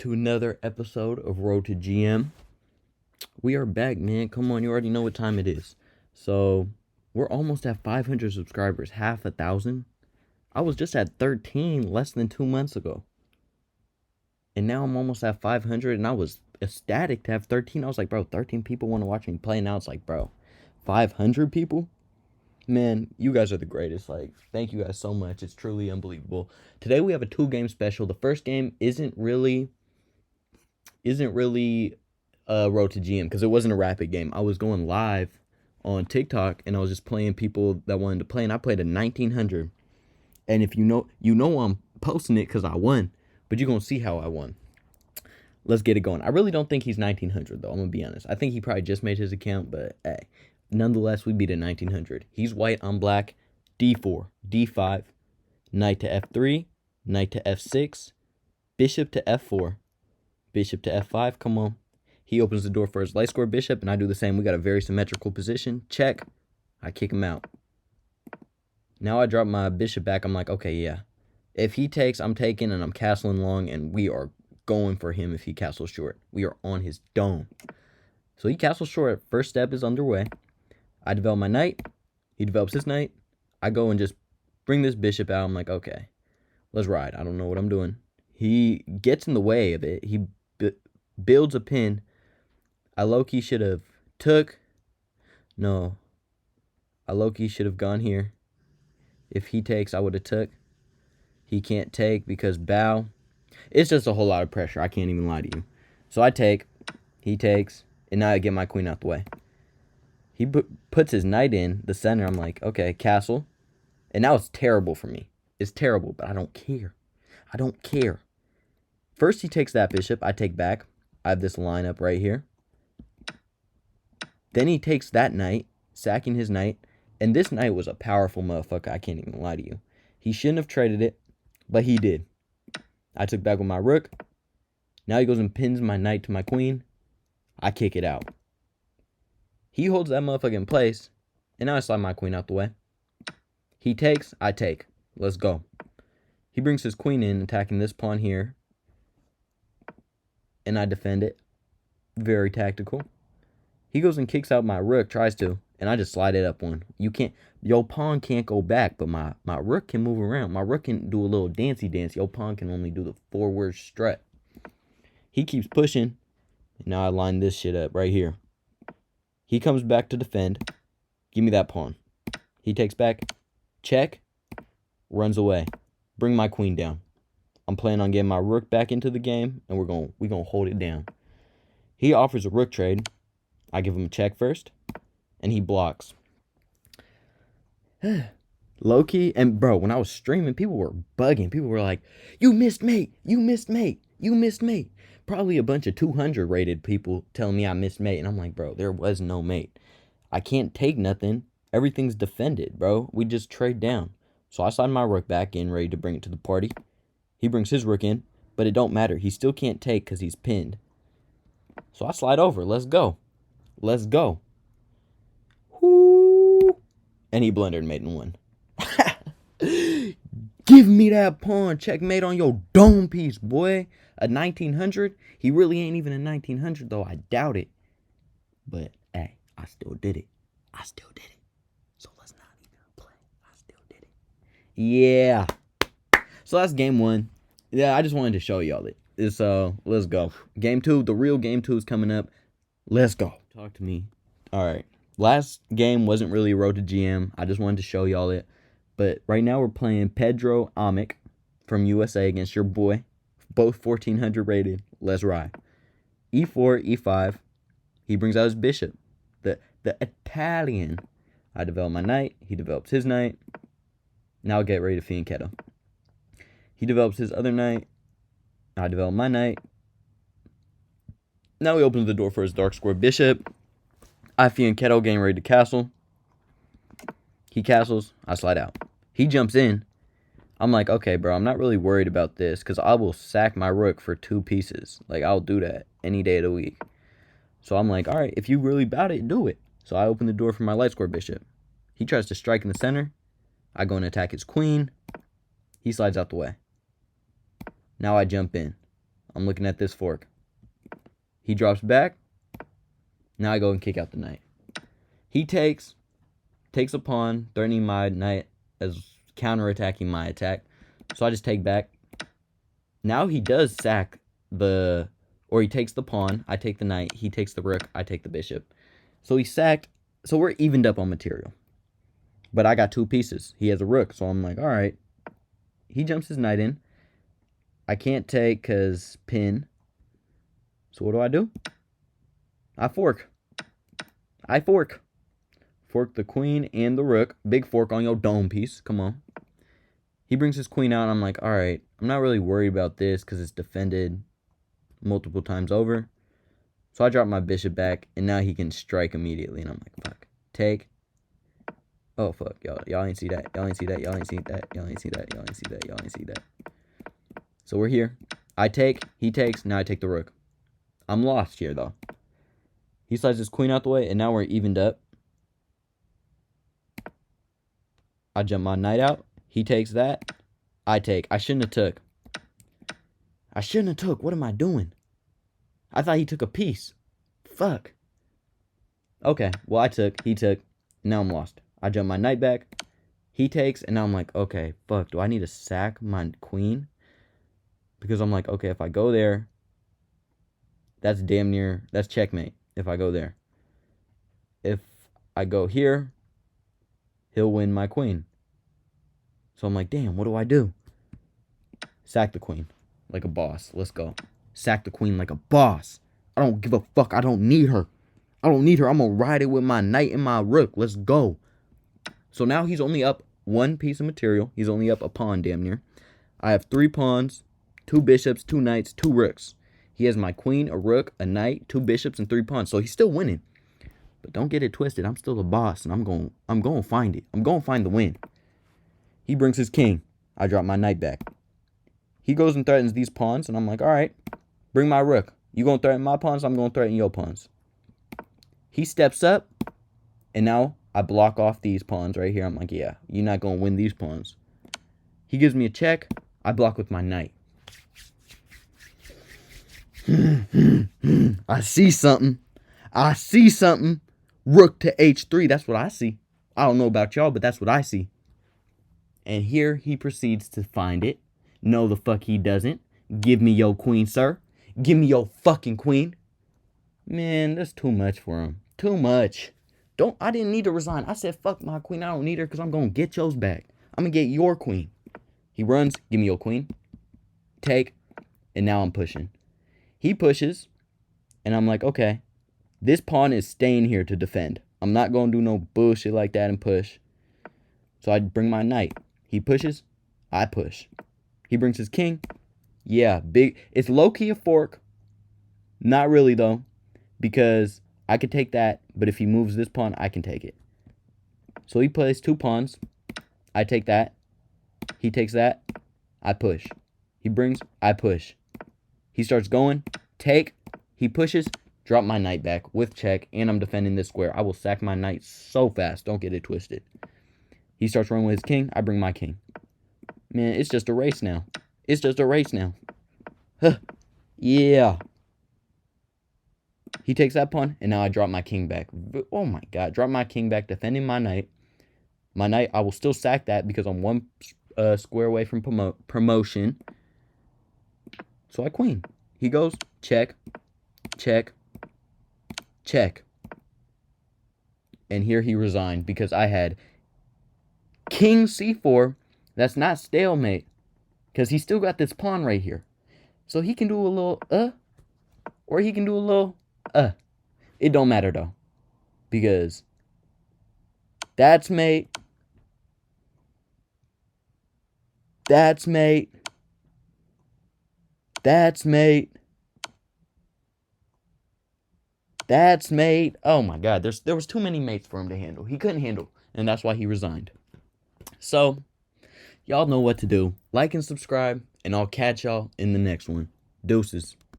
to another episode of Road to GM. We are back, man. Come on, you already know what time it is. So, we're almost at 500 subscribers, half a thousand. I was just at 13 less than 2 months ago. And now I'm almost at 500, and I was ecstatic to have 13. I was like, bro, 13 people want to watch me play. Now it's like, bro, 500 people? Man, you guys are the greatest. Like, thank you guys so much. It's truly unbelievable. Today we have a 2-game special. The first game isn't really Road to GM because it wasn't a rapid game. I was going live on TikTok and I was just playing people that wanted to play, and I played a 1900. And if you know I'm posting it because I won, but you're gonna see how I won. Let's get it going. I really don't think he's 1900 though. I'm gonna be honest. I think he probably just made his account, but hey, nonetheless, we beat a 1900. He's white, I'm black. D4, D5, knight to F3, knight to F6, bishop to F4, bishop to F5. Come on. He opens the door for his light square bishop, and I do the same. We got a very symmetrical position. Check. I kick him out. Now I drop my bishop back. I'm like, okay, yeah. If he takes, I'm taking, and I'm castling long, and we are going for him if he castles short. We are on his dome. So he castles short. First step is underway. I develop my knight. He develops his knight. I go and just bring this bishop out. I'm like, okay, let's ride. I don't know what I'm doing. He gets in the way of it. He builds a pin. I low-key should have took. No. I low-key should have gone here. If he takes, I would have took. He can't take because bow. It's just a whole lot of pressure. I can't even lie to you. So I take. He takes. And now I get my queen out the way. He puts his knight in the center. I'm like, okay, castle. And now it's terrible for me. It's terrible, but I don't care. I don't care. First he takes that bishop. I take back. I have this lineup right here. Then he takes that knight, sacking his knight. And this knight was a powerful motherfucker. I can't even lie to you. He shouldn't have traded it, but he did. I took back with my rook. Now he goes and pins my knight to my queen. I kick it out. He holds that motherfucker in place. And now I slide my queen out the way. He takes, I take. Let's go. He brings his queen in, attacking this pawn here. And I defend it. Very tactical. He goes and kicks out my rook, tries to, and I just slide it up one. You can't, your pawn can't go back, but my rook can move around. My rook can do a little dancey dance. Your pawn can only do the forward strut. He keeps pushing, and now I line this shit up right here. He comes back to defend. Give me that pawn. He takes back, check, runs away. Bring my queen down. I'm planning on getting my rook back into the game, and we're gonna hold it down. He offers a rook trade. I give him a check first, and he blocks. Low-key, and bro, when I was streaming, people were bugging. People were like, you missed mate, you missed mate, you missed mate. Probably a bunch of 200 rated people telling me I missed mate, and I'm like, bro, there was no mate. I can't take nothing. Everything's defended, bro. We just trade down. So I slide my rook back in, ready to bring it to the party. He brings his rook in, but it don't matter. He still can't take because he's pinned. So I slide over. Let's go. Let's go. Whoo. And he blundered mate and won. Give me that pawn. Checkmate on your dome piece, boy. A 1900. He really ain't even a 1900, though. I doubt it. But, hey, I still did it. I still did it. So let's not even play. I still did it. Yeah. So that's game 1. Yeah, I just wanted to show y'all it. Let's go. Game 2. The real game 2 is coming up. Let's go. Talk to me. All right. Last game wasn't really Road to GM. I just wanted to show y'all it. But right now we're playing Pedro Amick from USA against your boy. Both 1400 rated. Let's ride. E4, E5. He brings out his bishop. The Italian. I develop my knight. He develops his knight. Now I'll get ready to fianchetto. He develops his other knight. I develop my knight. Now he opens the door for his dark square bishop. I fianchetto, getting ready to castle. He castles. I slide out. He jumps in. I'm like, okay, bro, I'm not really worried about this because I will sack my rook for 2 pieces. Like, I'll do that any day of the week. So I'm like, all right, if you really about it, do it. So I open the door for my light square bishop. He tries to strike in the center. I go and attack his queen. He slides out the way. Now I jump in. I'm looking at this fork. He drops back. Now I go and kick out the knight. He takes a pawn, threatening my knight as counterattacking my attack. So I just take back. Now he does sack he takes the pawn, I take the knight, he takes the rook, I take the bishop. So he sacked, so we're evened up on material. But I got 2 pieces. He has a rook, so I'm like, all right. He jumps his knight in. I can't take because pin. So what do? I fork. Fork the queen and the rook. Big fork on your dome piece. Come on. He brings his queen out, and I'm like, all right. I'm not really worried about this because it's defended multiple times over. So I drop my bishop back, and now he can strike immediately. And I'm like, fuck. Take. Oh, fuck. Y'all ain't see that. Y'all ain't see that. Y'all ain't see that. Y'all ain't see that. Y'all ain't see that. Y'all ain't see that. So we're here. I take. He takes. Now I take the rook. I'm lost here, though. He slides his queen out the way, and now we're evened up. I jump my knight out. He takes that. I take. I shouldn't have took. What am I doing? I thought he took a piece. Fuck. Okay. Well, I took. He took. Now I'm lost. I jump my knight back. He takes. And now I'm like, okay, fuck. Do I need to sack my queen? Because I'm like, okay, if I go there, that's damn near. That's checkmate if I go there. If I go here, he'll win my queen. So I'm like, damn, what do I do? Sack the queen like a boss. Let's go. Sack the queen like a boss. I don't give a fuck. I don't need her. I'm going to ride it with my knight and my rook. Let's go. So now he's only up 1 piece of material. He's only up a pawn damn near. I have 3 pawns, 2 bishops, 2 knights, 2 rooks. He has my queen, a rook, a knight, 2 bishops, and 3 pawns. So he's still winning. But don't get it twisted. I'm still a boss, and I'm going to find it. I'm going to find the win. He brings his king. I drop my knight back. He goes and threatens these pawns, and I'm like, all right, bring my rook. You going to threaten my pawns, I'm going to threaten your pawns. He steps up, and now I block off these pawns right here. I'm like, yeah, you're not going to win these pawns. He gives me a check. I block with my knight. I see something. Rook to h3. That's what I see. I don't know about y'all, but that's what I see. And here he proceeds to find it. No, the fuck he doesn't. Give me your queen, sir. Give me your fucking queen. Man, that's too much for him. Too much. I didn't need to resign. I said, fuck my queen. I don't need her because I'm going to get yours back. I'm going to get your queen. He runs. Give me your queen. Take. And now I'm pushing. He pushes. And I'm like, okay. This pawn is staying here to defend. I'm not going to do no bullshit like that and push. So I bring my knight. He pushes. I push. He brings his king. Yeah, big. It's low-key a fork. Not really, though. Because I could take that. But if he moves this pawn, I can take it. So he plays 2 pawns. I take that. He takes that. I push. He brings. I push. He starts going. Take. He pushes. Drop my knight back with check. And I'm defending this square. I will sack my knight so fast. Don't get it twisted. He starts running with his king. I bring my king. Man, it's just a race now. Huh. Yeah. He takes that pawn, and now I drop my king back. Oh, my God. Drop my king back, defending my knight. My knight, I will still sack that because I'm 1 square away from promotion. So I queen. He goes, check, check, check. And here he resigned because I had king c4. That's not stalemate because he still got this pawn right here. So he can do a little or he can do a little It don't matter though because that's mate. That's mate. That's mate. That's mate. Oh my God, there was too many mates for him to handle. He couldn't handle, and that's why he resigned. So, y'all know what to do. Like and subscribe, and I'll catch y'all in the next one. Deuces.